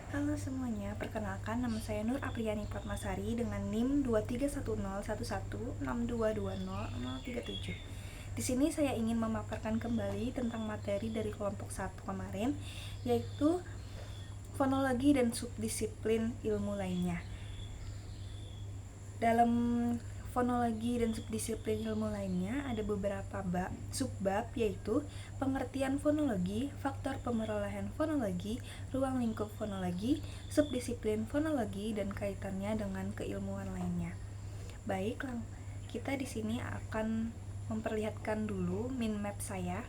Halo semuanya, perkenalkan nama saya Nur Apriani Pratmasari dengan NIM 23101162200037. Di sini saya ingin memaparkan kembali tentang materi dari kelompok 1 kemarin, yaitu fonologi dan subdisiplin ilmu lainnya. Dalam fonologi dan subdisiplin ilmu lainnya ada beberapa subbab, yaitu pengertian fonologi, faktor pemerolehan fonologi, ruang lingkup fonologi, subdisiplin fonologi, dan kaitannya dengan keilmuan lainnya. Baik, kita di sini akan memperlihatkan dulu mind map saya.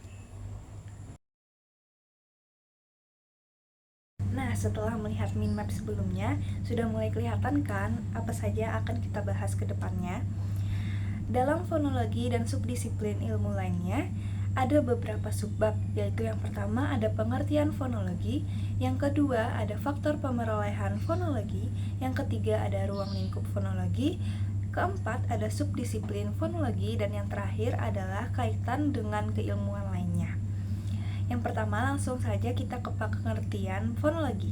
Nah, setelah melihat mind map sebelumnya, sudah mulai kelihatan kan apa saja akan kita bahas ke depannya. Dalam fonologi dan subdisiplin ilmu lainnya, ada beberapa subbab, yaitu yang pertama ada pengertian fonologi, yang kedua ada faktor pemerolehan fonologi, yang ketiga ada ruang lingkup fonologi, keempat ada subdisiplin fonologi, dan yang terakhir adalah kaitan dengan keilmuan lainnya. Yang pertama, langsung saja kita ke pengertian fonologi.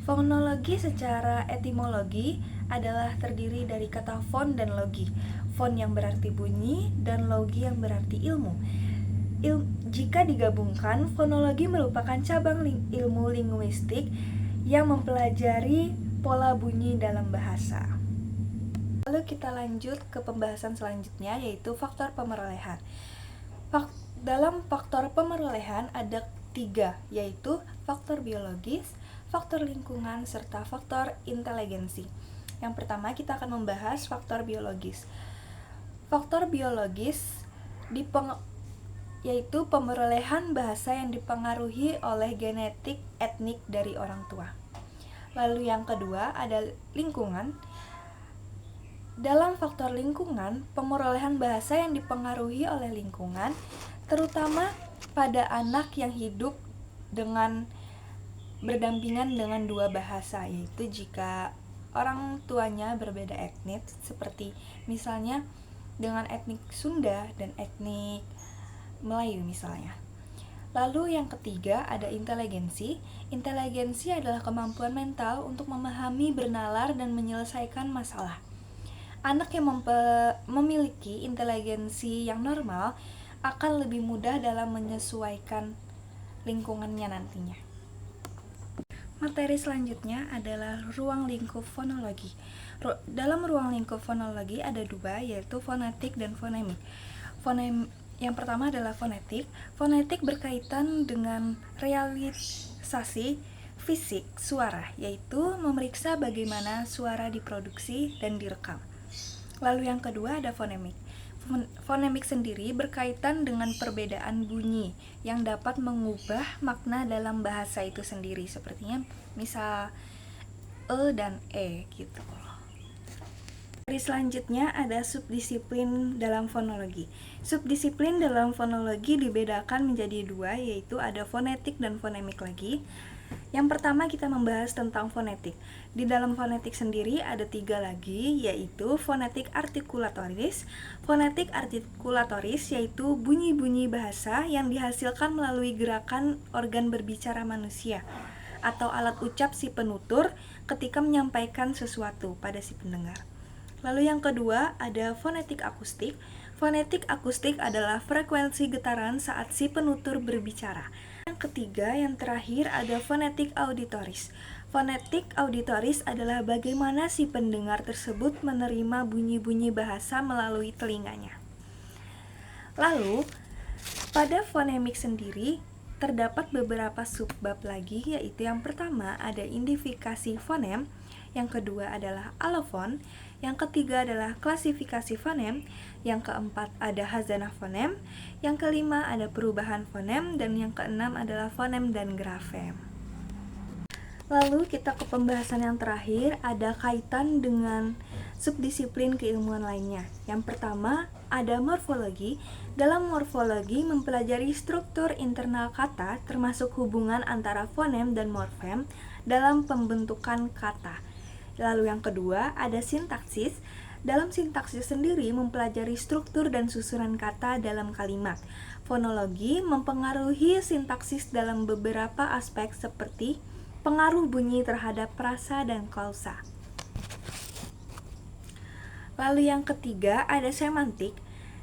Fonologi secara etimologi adalah terdiri dari kata fon dan logi. Fon yang berarti bunyi dan logi yang berarti ilmu. Jika digabungkan, fonologi merupakan cabang ilmu linguistik yang mempelajari pola bunyi dalam bahasa. Lalu kita lanjut ke pembahasan selanjutnya, yaitu faktor pemerolehan. Dalam faktor pemerolehan ada 3, yaitu faktor biologis, faktor lingkungan, serta faktor inteligensi. Yang pertama kita akan membahas faktor biologis. Faktor biologis yaitu pemerolehan bahasa yang dipengaruhi oleh genetik etnik dari orang tua. Lalu yang kedua ada lingkungan. Dalam faktor lingkungan, pemerolehan bahasa yang dipengaruhi oleh lingkungan, terutama pada anak yang hidup dengan berdampingan dengan dua bahasa, yaitu jika orang tuanya berbeda etnis, seperti misalnya dengan etnik Sunda dan etnik Melayu misalnya. Lalu yang ketiga ada inteligensi. Inteligensi adalah kemampuan mental untuk memahami, bernalar, dan menyelesaikan masalah. Anak yang memiliki inteligensi yang normal akan lebih mudah dalam menyesuaikan lingkungannya nantinya. Materi selanjutnya adalah ruang lingkup fonologi. Dalam ruang lingkup fonologi ada 2, yaitu fonetik dan fonemik. Yang pertama adalah fonetik. Fonetik berkaitan dengan realisasi fisik suara, yaitu memeriksa bagaimana suara diproduksi dan direkam. Lalu yang kedua ada fonemik. Fonemik sendiri berkaitan dengan perbedaan bunyi yang dapat mengubah makna dalam bahasa itu sendiri, sepertinya misal e dan e gitu. Dari selanjutnya ada subdisiplin dalam fonologi. Subdisiplin dalam fonologi dibedakan menjadi 2, yaitu ada fonetik dan fonemik lagi. Yang pertama kita membahas tentang fonetik. Di dalam fonetik sendiri ada 3 lagi, yaitu fonetik artikulatoris. Fonetik artikulatoris yaitu bunyi-bunyi bahasa yang dihasilkan melalui gerakan organ berbicara manusia atau alat ucap si penutur ketika menyampaikan sesuatu pada si pendengar. Lalu yang kedua ada fonetik akustik. Fonetik akustik adalah frekuensi getaran saat si penutur berbicara. Yang ketiga, yang terakhir ada fonetik auditoris. Fonetik auditoris adalah bagaimana si pendengar tersebut menerima bunyi-bunyi bahasa melalui telinganya. Lalu, pada fonemik sendiri terdapat beberapa subbab lagi, yaitu yang pertama ada identifikasi fonem, yang kedua adalah alofon, yang ketiga adalah klasifikasi fonem, yang keempat ada hazanah fonem, yang kelima ada perubahan fonem, dan yang keenam adalah fonem dan grafem. Lalu kita ke pembahasan yang terakhir, ada kaitan dengan subdisiplin keilmuan lainnya. Yang pertama ada morfologi. Dalam morfologi mempelajari struktur internal kata, termasuk hubungan antara fonem dan morfem dalam pembentukan kata. Lalu yang kedua ada sintaksis. Dalam sintaksis sendiri mempelajari struktur dan susunan kata dalam kalimat. Fonologi mempengaruhi sintaksis dalam beberapa aspek seperti pengaruh bunyi terhadap frasa dan klausa. Lalu yang ketiga ada semantik.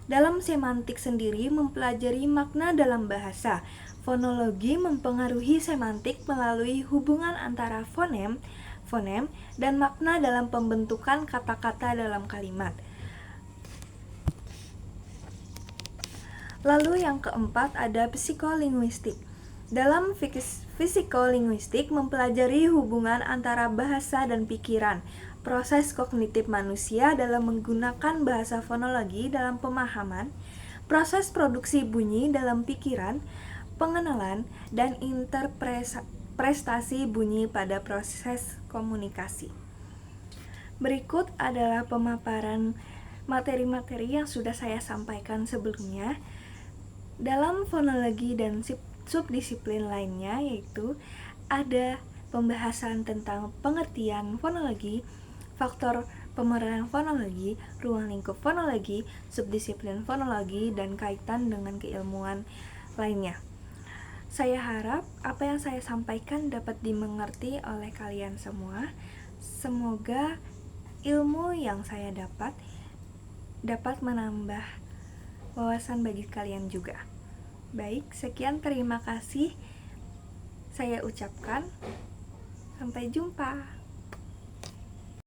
Dalam semantik sendiri mempelajari makna dalam bahasa. Fonologi mempengaruhi semantik melalui hubungan antara fonem, dan makna dalam pembentukan kata-kata dalam kalimat. Lalu yang keempat ada psikolinguistik. Dalam psikolinguistik mempelajari hubungan antara bahasa dan pikiran. Proses kognitif manusia dalam menggunakan bahasa fonologi dalam pemahaman, proses produksi bunyi dalam pikiran, pengenalan, dan interpretasi bunyi pada proses komunikasi. Berikut adalah pemaparan materi-materi yang sudah saya sampaikan sebelumnya. Dalam fonologi dan subdisiplin lainnya, yaitu ada pembahasan tentang pengertian fonologi, faktor pemeranan fonologi, ruang lingkup fonologi, subdisiplin fonologi, dan kaitan dengan keilmuan lainnya. Saya harap apa yang saya sampaikan dapat dimengerti oleh kalian semua. Semoga ilmu yang saya dapat menambah wawasan bagi kalian juga. Baik, sekian, terima kasih saya ucapkan. Sampai jumpa.